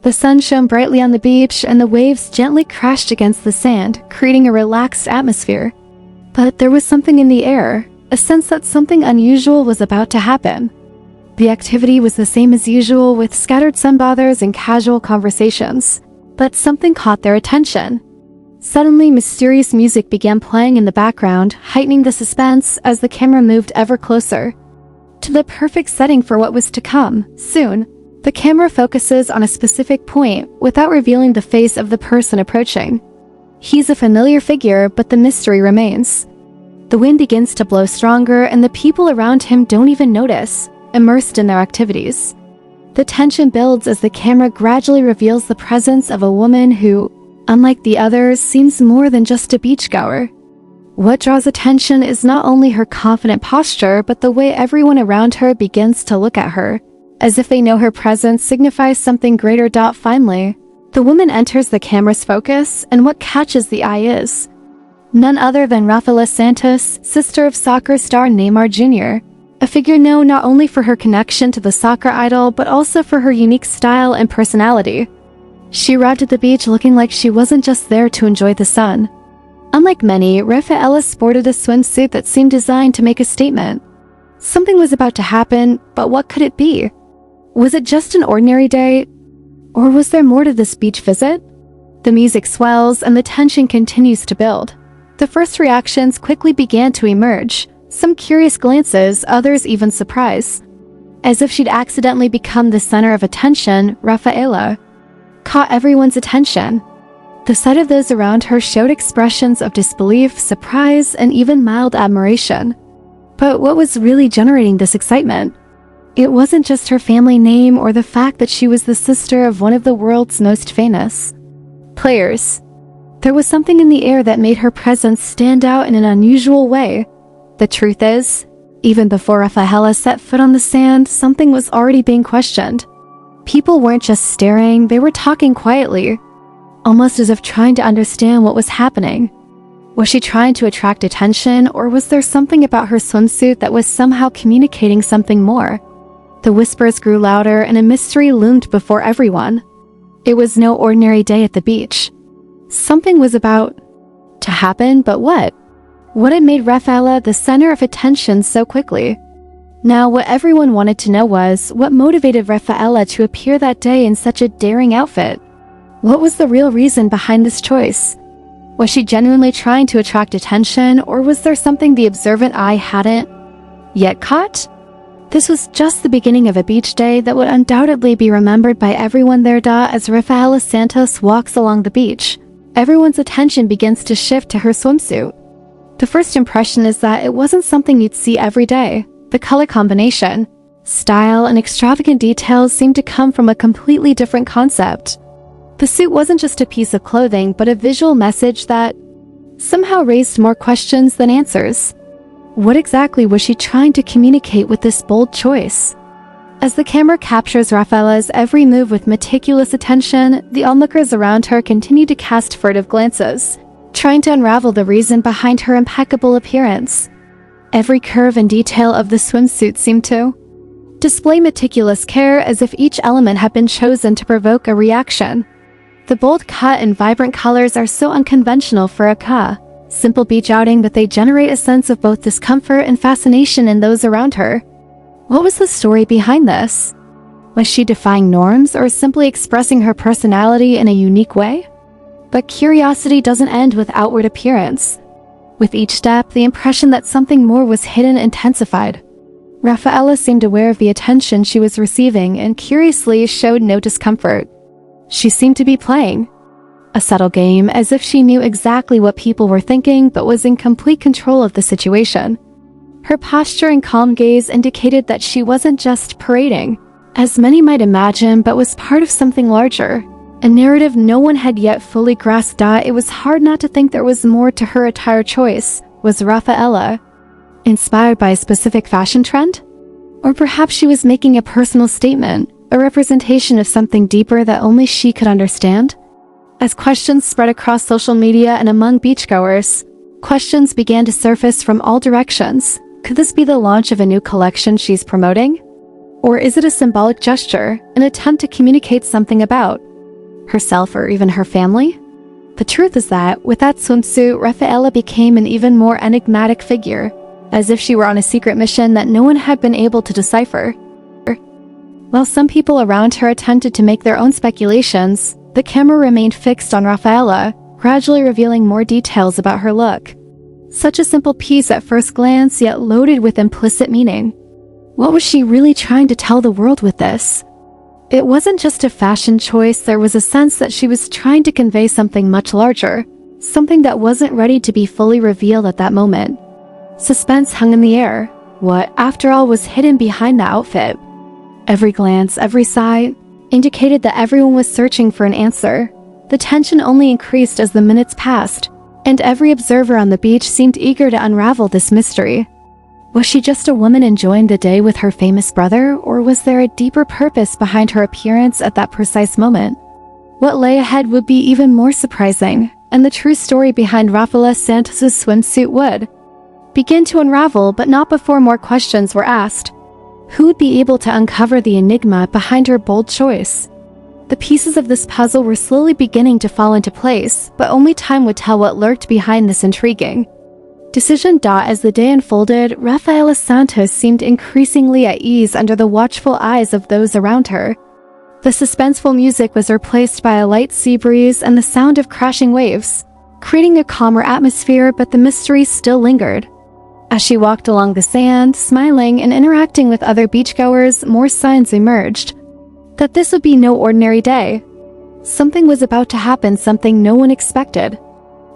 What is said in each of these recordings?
The sun shone brightly on the beach, and the waves gently crashed against the sand, creating a relaxed atmosphere. But there was something in the air, a sense that something unusual was about to happen. The activity was the same as usual, with scattered sunbathers and casual conversations. But something caught their attention. Suddenly, mysterious music began playing in the background, heightening the suspense as the camera moved ever closer to the perfect setting for what was to come. Soon, the camera focuses on a specific point without revealing the face of the person approaching. He's a familiar figure, but the mystery remains. The wind begins to blow stronger, and the people around him don't even notice, immersed in their activities. The tension builds as the camera gradually reveals the presence of a woman who, unlike the others, seems more than just a beachgoer. What draws attention is not only her confident posture, but the way everyone around her begins to look at her, as if they know her presence signifies something greater. Finally, the woman enters the camera's focus, and what catches the eye is none other than Rafaella Santos, sister of soccer star Neymar Jr., a figure known not only for her connection to the soccer idol, but also for her unique style and personality. She arrived at the beach looking like she wasn't just there to enjoy the sun. Unlike many, Rafaella sported a swimsuit that seemed designed to make a statement. Something was about to happen, but what could it be? Was it just an ordinary day? Or was there more to this beach visit? The music swells and the tension continues to build. The first reactions quickly began to emerge. Some curious glances, others even surprise. As if she'd accidentally become the center of attention, Rafaella caught everyone's attention. The sight of those around her showed expressions of disbelief, surprise, and even mild admiration. But what was really generating this excitement? It wasn't just her family name or the fact that she was the sister of one of the world's most famous players. There was something in the air that made her presence stand out in an unusual way. The truth is, even before Rafaella set foot on the sand, something was already being questioned. People weren't just staring, they were talking quietly, almost as if trying to understand what was happening. Was she trying to attract attention, or was there something about her swimsuit that was somehow communicating something more? The whispers grew louder, and a mystery loomed before everyone. It was no ordinary day at the beach. Something was about to happen, but what? What had made Rafaella the center of attention so quickly? Now, what everyone wanted to know was, what motivated Rafaella to appear that day in such a daring outfit? What was the real reason behind this choice? Was she genuinely trying to attract attention, or was there something the observant eye hadn't yet caught? This was just the beginning of a beach day that would undoubtedly be remembered by everyone there. As Rafaella Santos walks along the beach, everyone's attention begins to shift to her swimsuit. The first impression is that it wasn't something you'd see every day. The color combination, style, and extravagant details seemed to come from a completely different concept. The suit wasn't just a piece of clothing, but a visual message that somehow raised more questions than answers. What exactly was she trying to communicate with this bold choice? As the camera captures Rafaella's every move with meticulous attention, the onlookers around her continue to cast furtive glances, trying to unravel the reason behind her impeccable appearance. Every curve and detail of the swimsuit seemed to display meticulous care, as if each element had been chosen to provoke a reaction. The bold cut and vibrant colors are so unconventional for a simple beach outing, but they generate a sense of both discomfort and fascination in those around her. What was the story behind this? Was she defying norms, or simply expressing her personality in a unique way? But curiosity doesn't end with outward appearance. With each step, the impression that something more was hidden intensified. Rafaella seemed aware of the attention she was receiving and curiously showed no discomfort. She seemed to be playing a subtle game, as if she knew exactly what people were thinking but was in complete control of the situation. Her posture and calm gaze indicated that she wasn't just parading, as many might imagine, but was part of something larger. A narrative no one had yet fully grasped. It was hard not to think there was more to her attire choice. Was Rafaella inspired by a specific fashion trend? Or perhaps she was making a personal statement, a representation of something deeper that only she could understand? As questions spread across social media and among beachgoers, questions began to surface from all directions. Could this be the launch of a new collection she's promoting? Or is it a symbolic gesture, an attempt to communicate something about herself, or even her family? The truth is that, with that swimsuit, Rafaella became an even more enigmatic figure, as if she were on a secret mission that no one had been able to decipher. While some people around her attempted to make their own speculations, the camera remained fixed on Rafaella, gradually revealing more details about her look. Such a simple piece at first glance, yet loaded with implicit meaning. What was she really trying to tell the world with this? It wasn't just a fashion choice, there was a sense that she was trying to convey something much larger, something that wasn't ready to be fully revealed at that moment. Suspense hung in the air. What, after all, was hidden behind the outfit? Every glance, every sigh, indicated that everyone was searching for an answer. The tension only increased as the minutes passed, and every observer on the beach seemed eager to unravel this mystery. Was she just a woman enjoying the day with her famous brother, or was there a deeper purpose behind her appearance at that precise moment? What lay ahead would be even more surprising, and the true story behind Rafaella Santos' swimsuit would begin to unravel, but not before more questions were asked. Who would be able to uncover the enigma behind her bold choice? The pieces of this puzzle were slowly beginning to fall into place, but only time would tell what lurked behind this intriguing decision. As the day unfolded, Rafaella Santos seemed increasingly at ease under the watchful eyes of those around her. The suspenseful music was replaced by a light sea breeze and the sound of crashing waves, creating a calmer atmosphere, but the mystery still lingered. As she walked along the sand, smiling and interacting with other beachgoers, more signs emerged that this would be no ordinary day. Something was about to happen, something no one expected.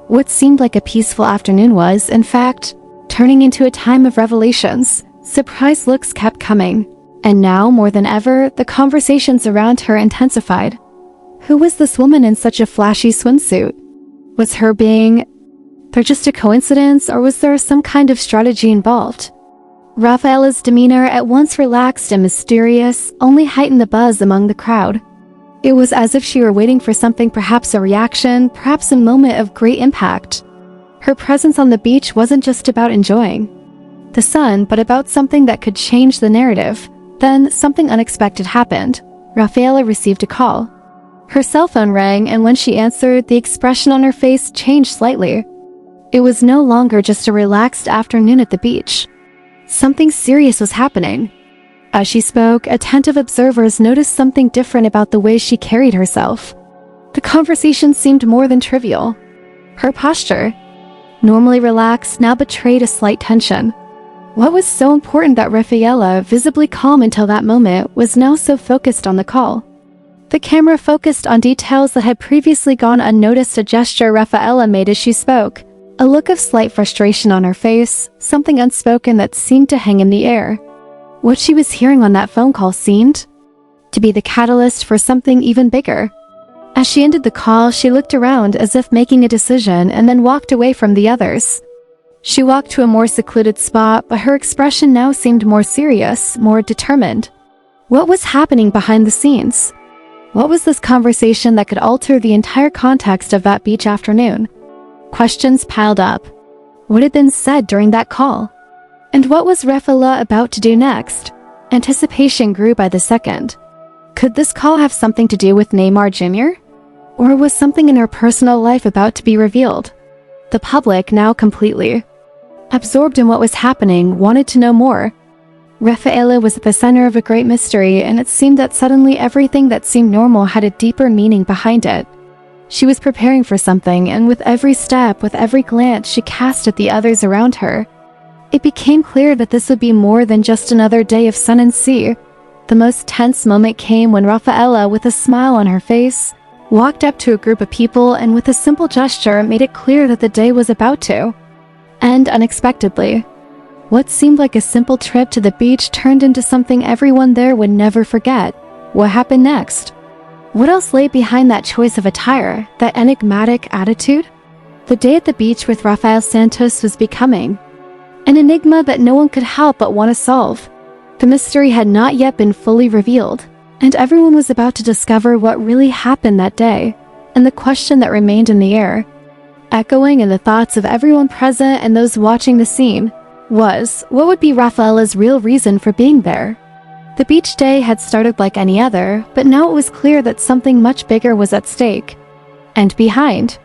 What seemed like a peaceful afternoon was, in fact, turning into a time of revelations. Surprise looks kept coming, and now, more than ever, the conversations around her intensified. Who was this woman in such a flashy swimsuit? Was her being there just a coincidence, or was there some kind of strategy involved? Rafaella's demeanor, at once relaxed and mysterious, only heightened the buzz among the crowd. It was as if she were waiting for something, perhaps a reaction, perhaps a moment of great impact. Her presence on the beach wasn't just about enjoying the sun, but about something that could change the narrative. Then, something unexpected happened. Rafaella received a call. Her cell phone rang, and when she answered, the expression on her face changed slightly. It was no longer just a relaxed afternoon at the beach. Something serious was happening. As she spoke, attentive observers noticed something different about the way she carried herself. The conversation seemed more than trivial. Her posture, normally relaxed, now betrayed a slight tension. What was so important that Rafaella, visibly calm until that moment, was now so focused on the call? The camera focused on details that had previously gone unnoticed. A gesture Rafaella made as she spoke, a look of slight frustration on her face, something unspoken that seemed to hang in the air. What she was hearing on that phone call seemed to be the catalyst for something even bigger. As she ended the call, she looked around as if making a decision and then walked away from the others. She walked to a more secluded spot, but her expression now seemed more serious, more determined. What was happening behind the scenes? What was this conversation that could alter the entire context of that beach afternoon? Questions piled up. What had been said during that call? And what was Rafaella about to do next? Anticipation grew by the second. Could this call have something to do with Neymar Jr? Or was something in her personal life about to be revealed? The public, now completely absorbed in what was happening, wanted to know more. Rafaella was at the center of a great mystery, and it seemed that suddenly everything that seemed normal had a deeper meaning behind it. She was preparing for something, and with every step, with every glance she cast at the others around her, it became clear that this would be more than just another day of sun and sea. The most tense moment came when Rafaella, with a smile on her face, walked up to a group of people and with a simple gesture made it clear that the day was about to end unexpectedly. What seemed like a simple trip to the beach turned into something everyone there would never forget. What happened next? What else lay behind that choice of attire, that enigmatic attitude? The day at the beach with Rafaella Santos was becoming an enigma that no one could help but want to solve. The mystery had not yet been fully revealed, and everyone was about to discover what really happened that day, and the question that remained in the air, echoing in the thoughts of everyone present and those watching the scene, was, what would be Rafaella's real reason for being there? The beach day had started like any other, but now it was clear that something much bigger was at stake. And behind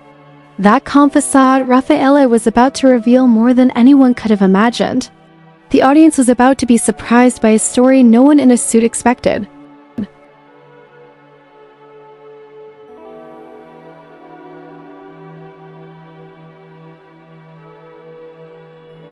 that calm facade, Rafaella was about to reveal more than anyone could have imagined. The audience was about to be surprised by a story no one in a suit expected.